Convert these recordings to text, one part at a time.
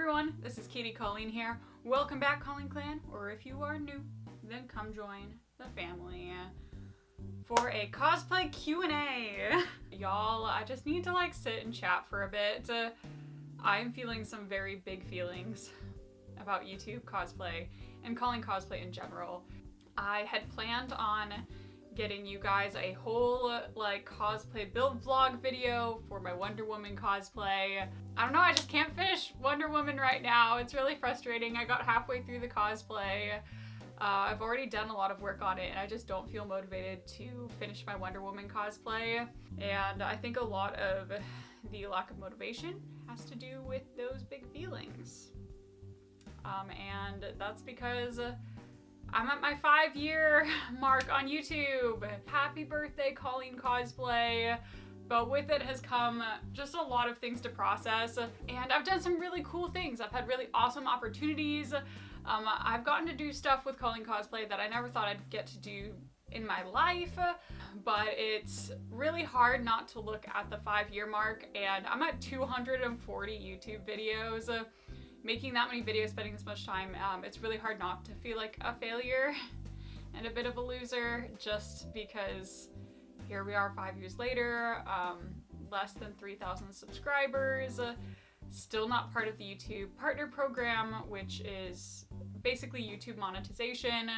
everyone, this is Katie Colleen here. Welcome back, Colleen Clan, or if you are new, then come join the family for a cosplay Q&A. Y'all, I just need to sit and chat for a bit. I'm feeling some very big feelings about YouTube cosplay and calling cosplay in general. I had planned on getting you guys a whole cosplay build vlog video for my Wonder Woman cosplay. I don't know, I just can't finish Wonder Woman right now. It's really frustrating. I got halfway through the cosplay. I've already done a lot of work on it and I just don't feel motivated to finish my Wonder Woman cosplay. And I think a lot of the lack of motivation has to do with those big feelings. And that's because I'm at my 5-year mark on YouTube. Happy birthday, Colleen Cosplay. But with it has come just a lot of things to process. And I've done some really cool things. I've had really awesome opportunities. I've gotten to do stuff with Colleen Cosplay that I never thought I'd get to do in my life. But it's really hard not to look at the 5-year mark. And I'm at 240 YouTube videos. Making that many videos, spending this much time, it's really hard not to feel like a failure and a bit of a loser, just because here we are 5 years later, less than 3,000 subscribers, still not part of the YouTube Partner Program, which is basically YouTube monetization.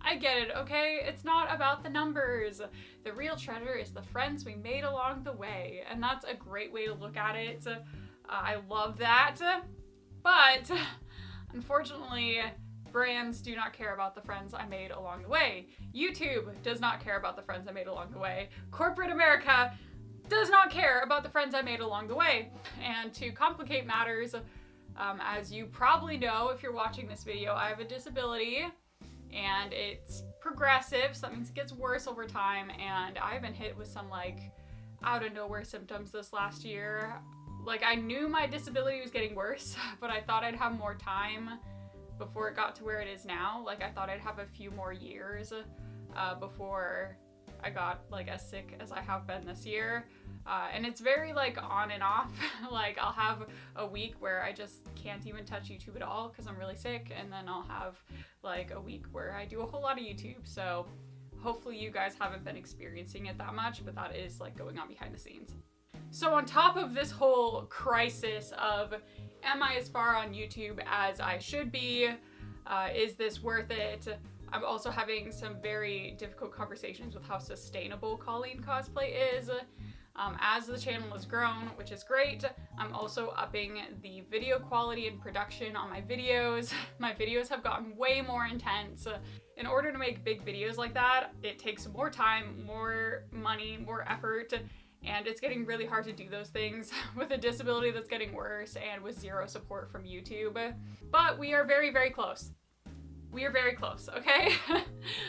I get it, okay? It's not about the numbers. The real treasure is the friends we made along the way, and that's a great way to look at it. I love that. But unfortunately, brands do not care about the friends I made along the way. YouTube does not care about the friends I made along the way. Corporate America does not care about the friends I made along the way. And to complicate matters, as you probably know if you're watching this video, I have a disability and it's progressive, so that means it gets worse over time. And I've been hit with some out of nowhere symptoms this last year. I knew my disability was getting worse, but I thought I'd have more time before it got to where it is now. I thought I'd have a few more years before I got as sick as I have been this year. And it's very on and off. I'll have a week where I just can't even touch YouTube at all because I'm really sick, and then I'll have a week where I do a whole lot of YouTube. So hopefully you guys haven't been experiencing it that much, but that is going on behind the scenes. So on top of this whole crisis of, am I as far on YouTube as I should be? Is this worth it? I'm also having some very difficult conversations with how sustainable Colleen Cosplay is. As the channel has grown, which is great, I'm also upping the video quality and production on my videos. My videos have gotten way more intense. In order to make big videos like that, it takes more time, more money, more effort. And it's getting really hard to do those things with a disability that's getting worse and with zero support from YouTube. But we are very, very close. We are very close, okay?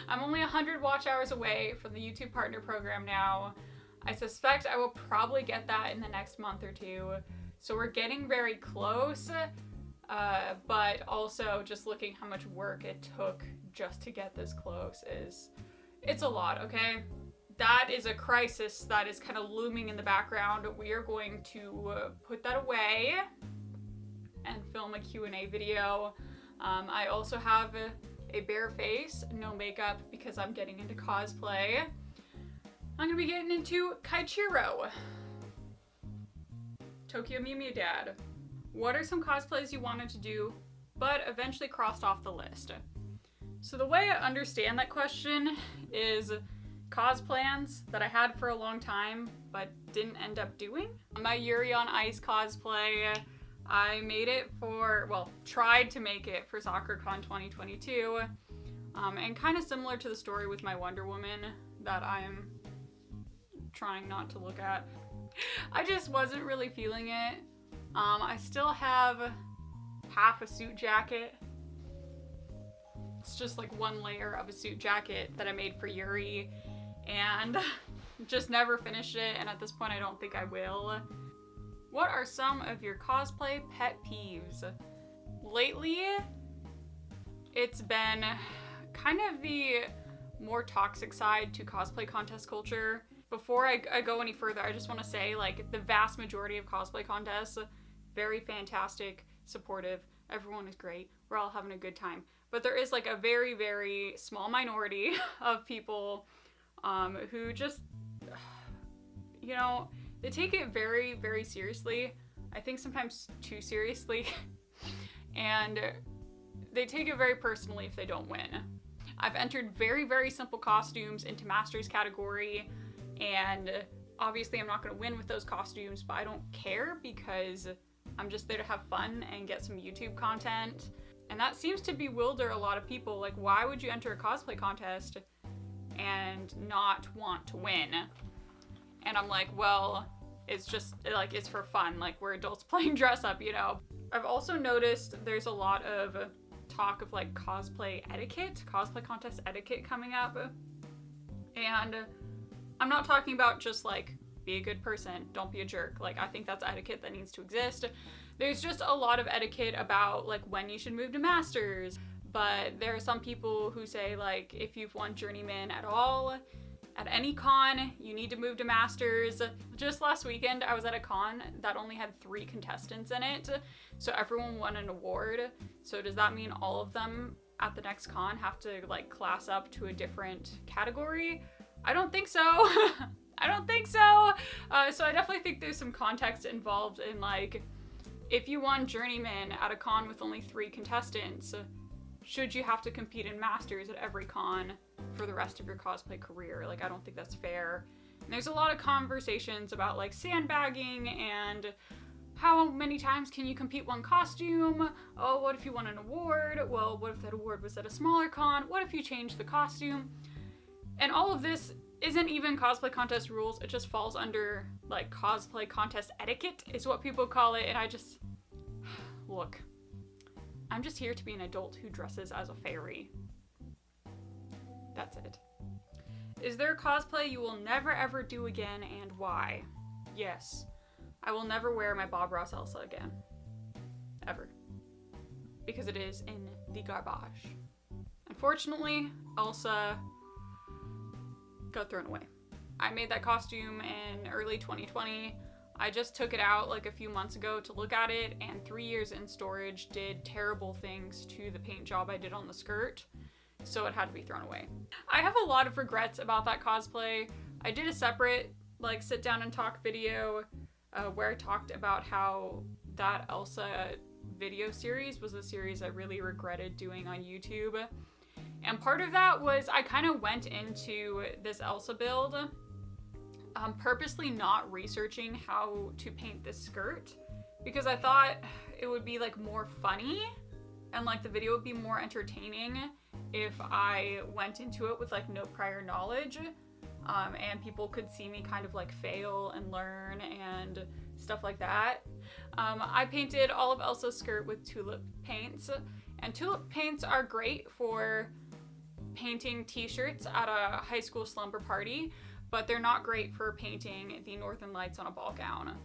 I'm only 100 watch hours away from the YouTube Partner Program now. I suspect I will probably get that in the next month or two. So we're getting very close, but also just looking how much work it took just to get this close it's a lot, okay? That is a crisis that is kind of looming in the background. We are going to put that away and film a Q&A video. I also have a bare face, no makeup, because I'm getting into cosplay. I'm gonna be getting into Keiichiro, Tokyo Mew Mew dad. What are some cosplays you wanted to do, but eventually crossed off the list? So the way I understand that question is cosplans that I had for a long time but didn't end up doing. My Yuri on Ice cosplay, I made it tried to make it for SoccerCon 2022, and kind of similar to the story with my Wonder Woman that I'm trying not to look at. I just wasn't really feeling it. I still have half a suit jacket. It's just one layer of a suit jacket that I made for Yuri, and just never finished it, and at this point I don't think I will. What are some of your cosplay pet peeves? Lately, it's been kind of the more toxic side to cosplay contest culture. Before I go any further, I just want to say, the vast majority of cosplay contests, very fantastic, supportive. Everyone is great. We're all having a good time. But there is like a very, very small minority of people who just, you know, they take it very, very seriously. I think sometimes too seriously. And they take it very personally if they don't win. I've entered very, very simple costumes into Masters category, and obviously I'm not going to win with those costumes, but I don't care because I'm just there to have fun and get some YouTube content. And that seems to bewilder a lot of people. Like, why would you enter a cosplay contest and not want to win? And I'm like, well, it's just, like, it's for fun. Like, we're adults playing dress up, you know? I've also noticed there's a lot of talk of, like, cosplay etiquette, cosplay contest etiquette coming up. And I'm not talking about just, like, be a good person, don't be a jerk. Like, I think that's etiquette that needs to exist. There's just a lot of etiquette about, like, when you should move to Masters. But there are some people who say, like, if you've won Journeyman at all, at any con, you need to move to Masters. Just last weekend, I was at a con that only had 3 contestants in it, so everyone won an award. So does that mean all of them at the next con have to, like, class up to a different category? I don't think so. I don't think so. So I definitely think there's some context involved in, like, if you won Journeyman at a con with only 3 contestants, should you have to compete in Masters at every con for the rest of your cosplay career? Like, I don't think that's fair. And there's a lot of conversations about, like, sandbagging and how many times can you compete one costume? Oh, what if you won an award? Well, what if that award was at a smaller con? What if you changed the costume? And all of this isn't even cosplay contest rules. It just falls under, like, cosplay contest etiquette is what people call it. And I just, look, I'm just here to be an adult who dresses as a fairy. That's it. Is there a cosplay you will never ever do again, and why? Yes. I will never wear my Bob Ross Elsa again. Ever. Because it is in the garbage. Unfortunately, Elsa got thrown away. I made that costume in early 2020. I just took it out like a few months ago to look at it, and 3 years in storage did terrible things to the paint job I did on the skirt, so it had to be thrown away. I have a lot of regrets about that cosplay. I did a separate, like, sit down and talk video where I talked about how that Elsa video series was a series I really regretted doing on YouTube. And part of that was I kind of went into this Elsa build purposely not researching how to paint this skirt because I thought it would be, like, more funny and, like, the video would be more entertaining if I went into it with, like, no prior knowledge and people could see me kind of, like, fail and learn and stuff like that. I painted all of Elsa's skirt with tulip paints, and tulip paints are great for painting t-shirts at a high school slumber party, but they're not great for painting the Northern Lights on a ball gown.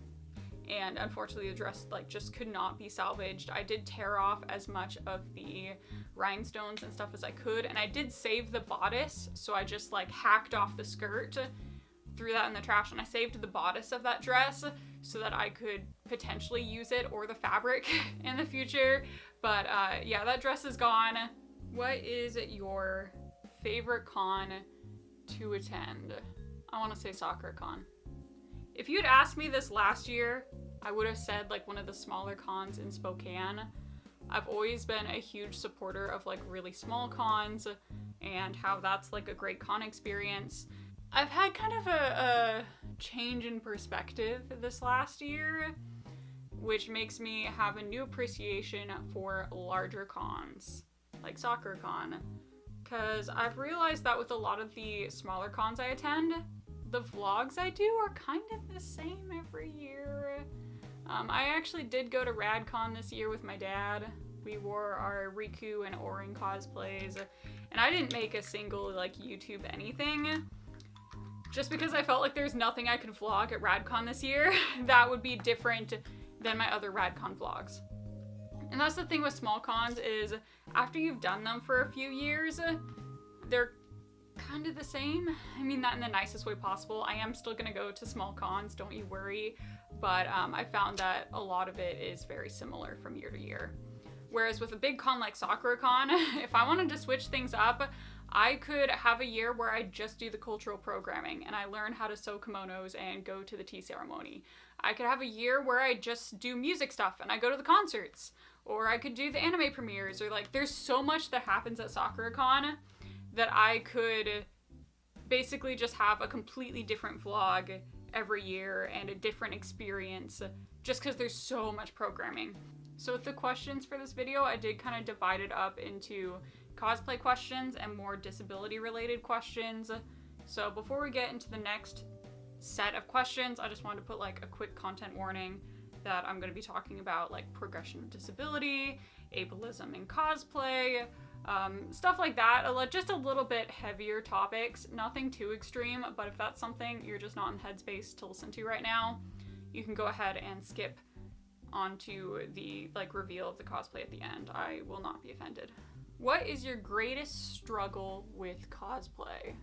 And unfortunately the dress, like, just could not be salvaged. I did tear off as much of the rhinestones and stuff as I could, and I did save the bodice, so I just, like, hacked off the skirt, threw that in the trash, and I saved the bodice of that dress so that I could potentially use it or the fabric in the future. But yeah, that dress is gone. What is your favorite con to attend? I want to say Sakura Con. If you had asked me this last year, I would have said, like, one of the smaller cons in Spokane. I've always been a huge supporter of, like, really small cons and how that's, like, a great con experience. I've had kind of a change in perspective this last year, which makes me have a new appreciation for larger cons, like Sakura Con. Because I've realized that with a lot of the smaller cons I attend, the vlogs I do are kind of the same every year. I actually did go to RadCon this year with my dad. We wore our Riku and Orin cosplays, and I didn't make a single, like, YouTube anything, just because I felt like there's nothing I could vlog at RadCon this year that would be different than my other RadCon vlogs. And that's the thing with small cons, is after you've done them for a few years, they're kind of the same. I mean that in the nicest way possible. I am still gonna go to small cons, don't you worry. but I found that a lot of it is very similar from year to year. Whereas with a big con like SakuraCon, if I wanted to switch things up, I could have a year where I just do the cultural programming and I learn how to sew kimonos and go to the tea ceremony. I could have a year where I just do music stuff and I go to the concerts. Or I could do the anime premieres, or like there's so much that happens at SakuraCon that I could basically just have a completely different vlog every year and a different experience just because there's so much programming. So with the questions for this video, I did kind of divide it up into cosplay questions and more disability related questions. So before we get into the next set of questions, I just wanted to put like a quick content warning that I'm going to be talking about like progression of disability, ableism in cosplay, stuff like that. Just a little bit heavier topics, nothing too extreme, but if that's something you're just not in the headspace to listen to right now, you can go ahead and skip onto the like reveal of the cosplay at the end. I will not be offended. What is your greatest struggle with cosplay?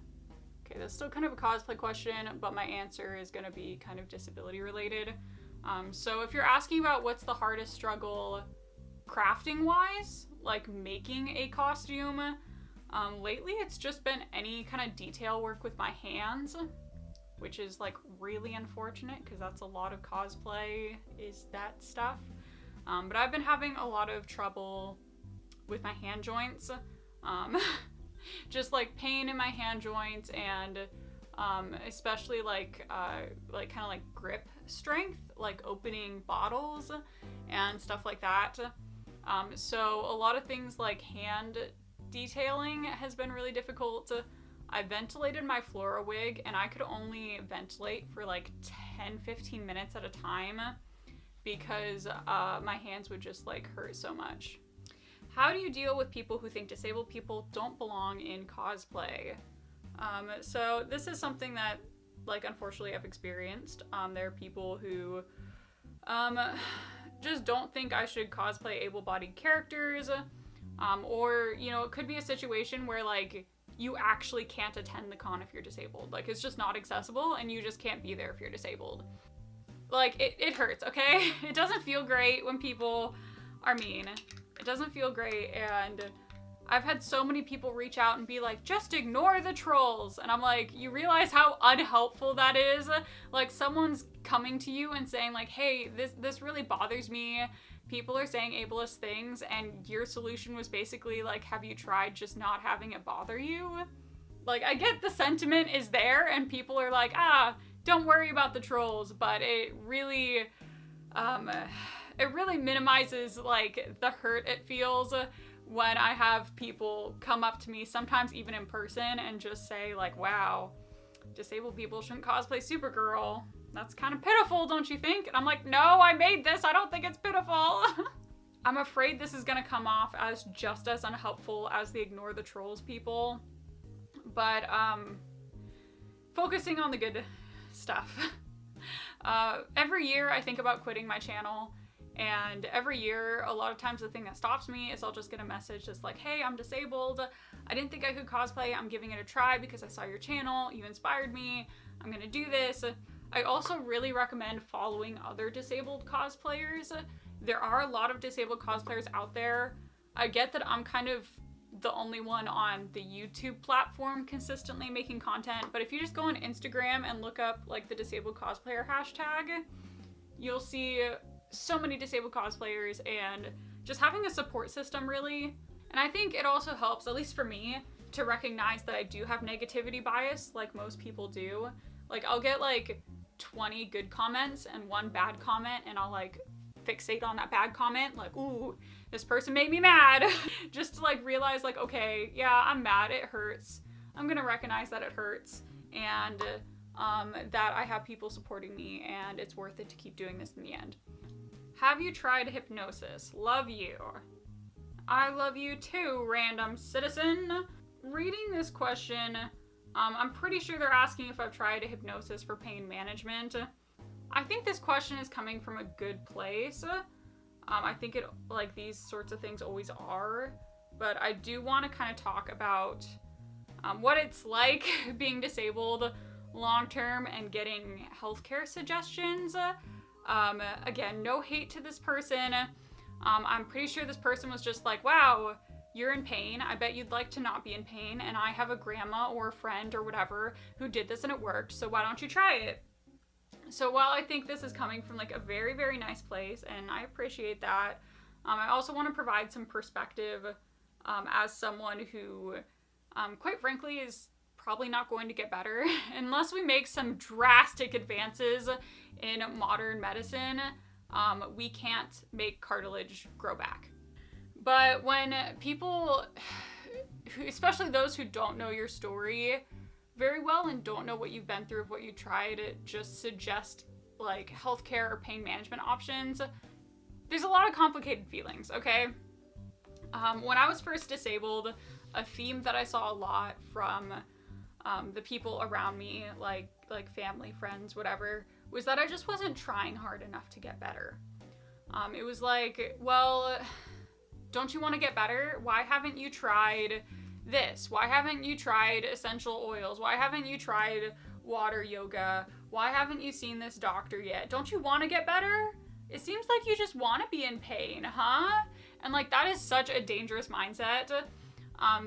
Okay, that's still kind of a cosplay question, but my answer is going to be kind of disability related. So if you're asking about what's the hardest struggle crafting wise, like making a costume, lately it's just been any kind of detail work with my hands, which is like really unfortunate because that's a lot of cosplay is that stuff. But I've been having a lot of trouble with my hand joints, just like pain in my hand joints and especially like kind of like grip strength, like opening bottles and stuff like that. So a lot of things like hand detailing has been really difficult. I ventilated my Flora wig and I could only ventilate for like 10-15 minutes at a time because my hands would just like hurt so much. How do you deal with people who think disabled people don't belong in cosplay? So this is something that like unfortunately I've experienced. There are people who just don't think I should cosplay able-bodied characters, or you know, it could be a situation where like you actually can't attend the con if you're disabled. Like it's just not accessible and you just can't be there if you're disabled. Like it hurts, okay? It doesn't feel great when people are mean. It doesn't feel great, and I've had so many people reach out and be like, just ignore the trolls. And I'm like, you realize how unhelpful that is? Like someone's coming to you and saying like, hey, this really bothers me. People are saying ableist things, and your solution was basically like, have you tried just not having it bother you? Like, I get the sentiment is there and people are like, don't worry about the trolls, but it really minimizes like the hurt it feels when I have people come up to me, sometimes even in person, and just say like, wow, disabled people shouldn't cosplay Supergirl. That's kind of pitiful, don't you think? And I'm like, no, I made this. I don't think it's pitiful. I'm afraid this is gonna come off as just as unhelpful as the ignore the trolls people. But focusing on the good stuff. Every year I think about quitting my channel. And every year, a lot of times the thing that stops me is I'll just get a message that's like, hey, I'm disabled. I didn't think I could cosplay. I'm giving it a try because I saw your channel. You inspired me. I'm gonna do this. I also really recommend following other disabled cosplayers. There are a lot of disabled cosplayers out there. I get that I'm kind of the only one on the YouTube platform consistently making content, but if you just go on Instagram and look up like the disabled cosplayer hashtag, you'll see so many disabled cosplayers and just having a support system really. And I think it also helps, at least for me, to recognize that I do have negativity bias like most people do. Like I'll get like 20 good comments and one bad comment and I'll like fixate on that bad comment, like, ooh, this person made me mad. Just to like realize like, okay, yeah, I'm mad, it hurts. I'm gonna recognize that it hurts and that I have people supporting me and it's worth it to keep doing this in the end. Have you tried hypnosis? Love you. I love you too, random citizen. Reading this question, I'm pretty sure they're asking if I've tried a hypnosis for pain management. I think this question is coming from a good place. I think it, like these sorts of things always are, but I do want to kind of talk about what it's like being disabled long-term and getting healthcare suggestions. Again, no hate to this person. I'm pretty sure this person was just like, wow, you're in pain. I bet you'd like to not be in pain. And I have a grandma or a friend or whatever who did this and it worked. So why don't you try it? So while I think this is coming from like a very, very nice place, and I appreciate that, I also want to provide some perspective as someone who, quite frankly, is probably not going to get better unless we make some drastic advances in modern medicine. We can't make cartilage grow back. But when people, especially those who don't know your story very well and don't know what you've been through, what you tried, just suggest like healthcare or pain management options, there's a lot of complicated feelings, okay? When I was first disabled, a theme that I saw a lot from the people around me, like family, friends, whatever, was that I just wasn't trying hard enough to get better. It was like, well, don't you want to get better? Why haven't you tried this? Why haven't you tried essential oils? Why haven't you tried water yoga? Why haven't you seen this doctor yet? Don't you want to get better? It seems like you just want to be in pain, huh? And like, that is such a dangerous mindset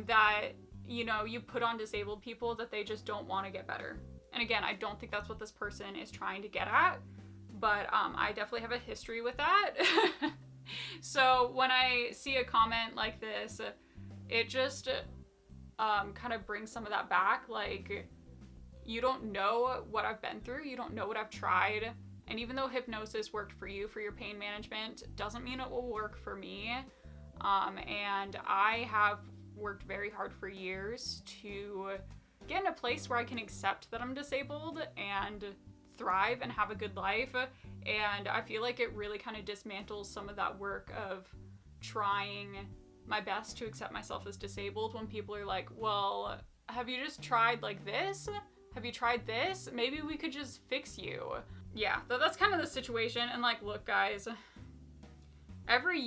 that, you know, you put on disabled people, that they just don't want to get better. And again, I don't think that's what this person is trying to get at, but I definitely have a history with that. So when I see a comment like this, it just kind of brings some of that back. Like, you don't know what I've been through, you don't know what I've tried, and even though hypnosis worked for you for your pain management, doesn't mean it will work for me. And I have worked very hard for years to get in a place where I can accept that I'm disabled and thrive and have a good life. And I feel like it really kind of dismantles some of that work of trying my best to accept myself as disabled when people are like, well, have you just tried like this? Have you tried this? Maybe we could just fix you. Yeah, that's kind of the situation. And like, look guys, every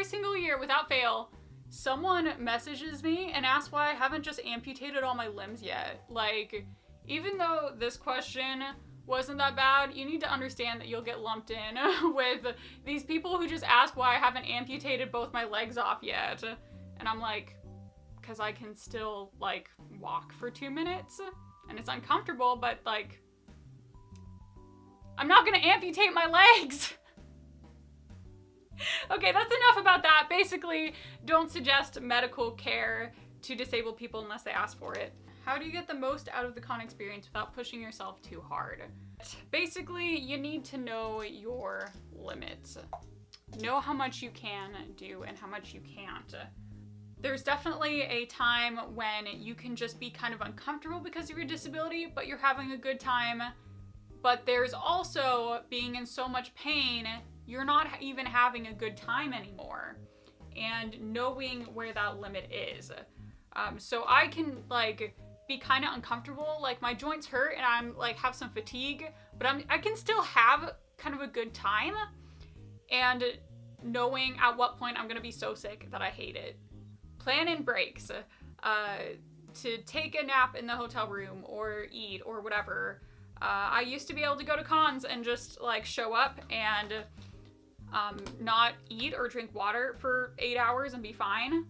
single year without fail, someone messages me and asks why I haven't just amputated all my limbs yet. Like, even though this question wasn't that bad, you need to understand that you'll get lumped in with these people who just ask why I haven't amputated both my legs off yet. And I'm like, because I can still like walk for 2 minutes and it's uncomfortable, but like, I'm not gonna amputate my legs. Okay, that's enough about that. Basically, don't suggest medical care to disabled people unless they ask for it. How do you get the most out of the con experience without pushing yourself too hard? Basically, you need to know your limits. Know how much you can do and how much you can't. There's definitely a time when you can just be kind of uncomfortable because of your disability, but you're having a good time. But there's also being in so much pain, you're not even having a good time anymore. And knowing where that limit is. So I can like be kind of uncomfortable, like my joints hurt and I'm like have some fatigue, but I can still have kind of a good time, and knowing at what point I'm gonna be so sick that I hate it. Plan in breaks, to take a nap in the hotel room or eat or whatever. I used to be able to go to cons and just like show up and not eat or drink water for 8 hours and be fine.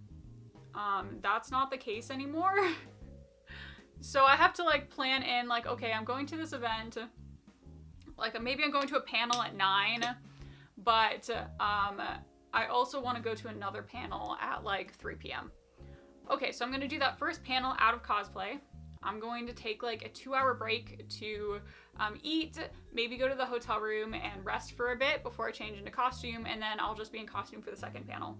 That's not the case anymore. So I have to like plan in like, okay, I'm going to this event, like maybe I'm going to a panel at 9, but I also want to go to another panel at like 3 p.m. Okay, so I'm going to do that first panel out of cosplay. I'm going to take like a 2-hour break to eat, maybe go to the hotel room and rest for a bit before I change into costume, and then I'll just be in costume for the second panel.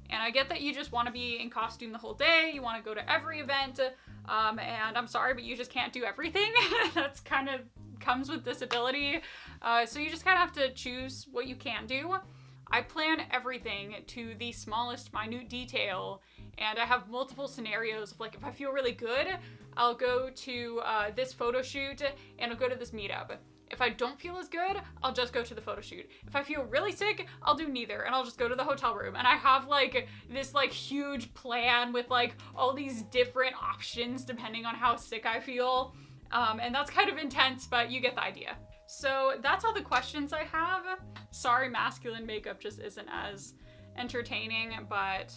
And I get that you just want to be in costume the whole day, you want to go to every event, and I'm sorry, but you just can't do everything. That's kind of comes with disability. So you just kind of have to choose what you can do. I plan everything to the smallest minute detail, and I have multiple scenarios of like, if I feel really good, I'll go to this photo shoot and I'll go to this meetup. If I don't feel as good, I'll just go to the photo shoot. If I feel really sick, I'll do neither and I'll just go to the hotel room. And I have like this like huge plan with like all these different options depending on how sick I feel. And that's kind of intense, but you get the idea. So that's all the questions I have. Sorry, masculine makeup just isn't as entertaining, but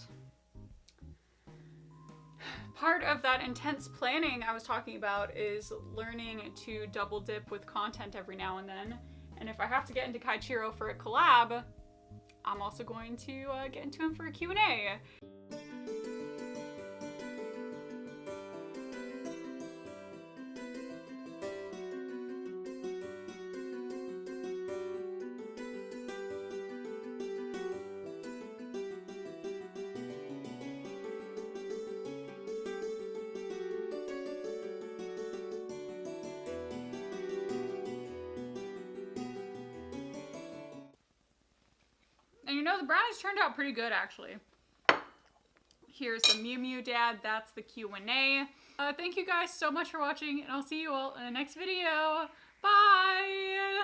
part of that intense planning I was talking about is learning to double dip with content every now and then. And if I have to get into Keiichiro for a collab, I'm also going to get into him for a Q&A. And you know, the brownies turned out pretty good, actually. Here's the Mew Mew Dad. That's the Q&A. Thank you guys so much for watching, and I'll see you all in the next video. Bye!